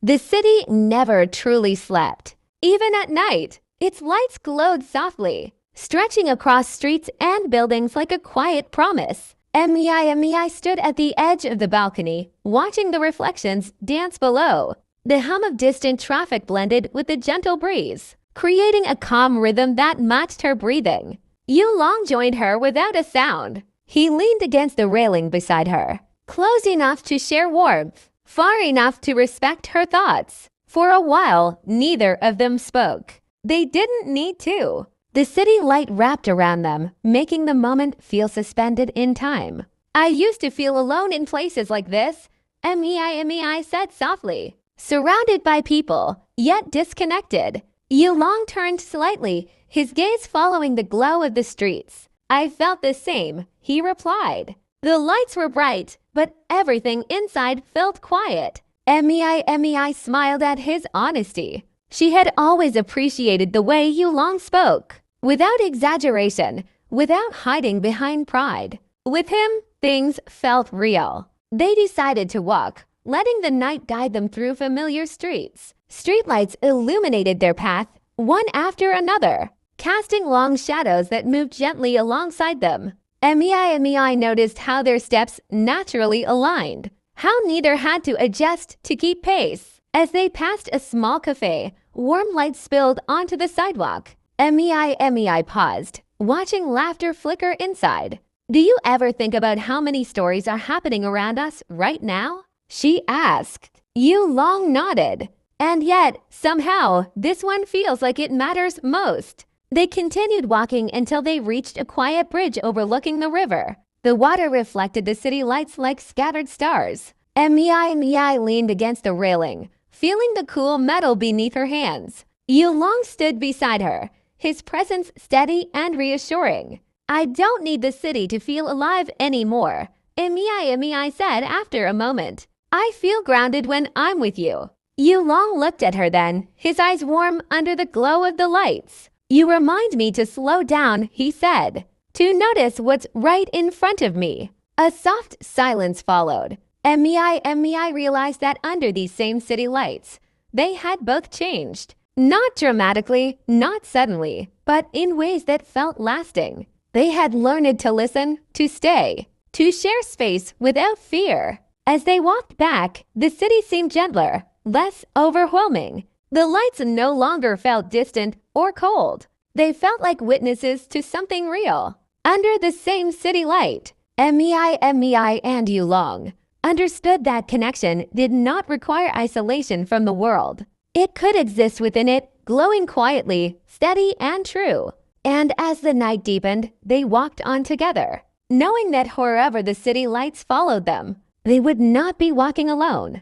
The city never truly slept. Even at night, its lights glowed softly, stretching across streets and buildings like a quiet promise. Mei stood at the edge of the balcony, watching the reflections dance below. The hum of distant traffic blended with the gentle breeze, creating a calm rhythm that matched her breathing. Yu Long joined her without a sound. He leaned against the railing beside her, close enough to share warmth, far enough to respect her thoughts. For a while, neither of them spoke. They didn't need to. The city light wrapped around them, making the moment feel suspended in time. I used to feel alone in places like this, Mei said softly. Surrounded by people, yet disconnected. Yu Long turned slightly, his gaze following the glow of the streets. I felt the same, he replied. The lights were bright, but everything inside felt quiet. Mei smiled at his honesty. She had always appreciated the way Yu Long spoke, without exaggeration, without hiding behind pride. With him, things felt real. They decided to walk, letting the night guide them through familiar streets. Streetlights illuminated their path, one after another, casting long shadows that moved gently alongside them. Mei noticed how their steps naturally aligned, how neither had to adjust to keep pace. As they passed a small café, warm light spilled onto the sidewalk. Mei paused, watching laughter flicker inside. Do you ever think about how many stories are happening around us right now? She asked. Yu Long nodded. And yet, somehow, this one feels like it matters most. They continued walking until they reached a quiet bridge overlooking the river. The water reflected the city lights like scattered stars. Mei leaned against the railing, feeling the cool metal beneath her hands. Yu Long stood beside her, his presence steady and reassuring. I don't need the city to feel alive anymore, Mei said after a moment. I feel grounded when I'm with you. Yu Long looked at her then, his eyes warm under the glow of the lights. You remind me to slow down, he said, to notice what's right in front of me. A soft silence followed. Mei realized that under these same city lights, they had both changed. Not dramatically, not suddenly, but in ways that felt lasting. They had learned to listen, to stay, to share space without fear. As they walked back, the city seemed gentler, less overwhelming. The lights no longer felt distant or cold. They felt like witnesses to something real. Under the same city light, Mei and Yu Long understood that connection did not require isolation from the world. It could exist within it, glowing quietly, steady and true. And as the night deepened, they walked on together, knowing that wherever the city lights followed them, they would not be walking alone.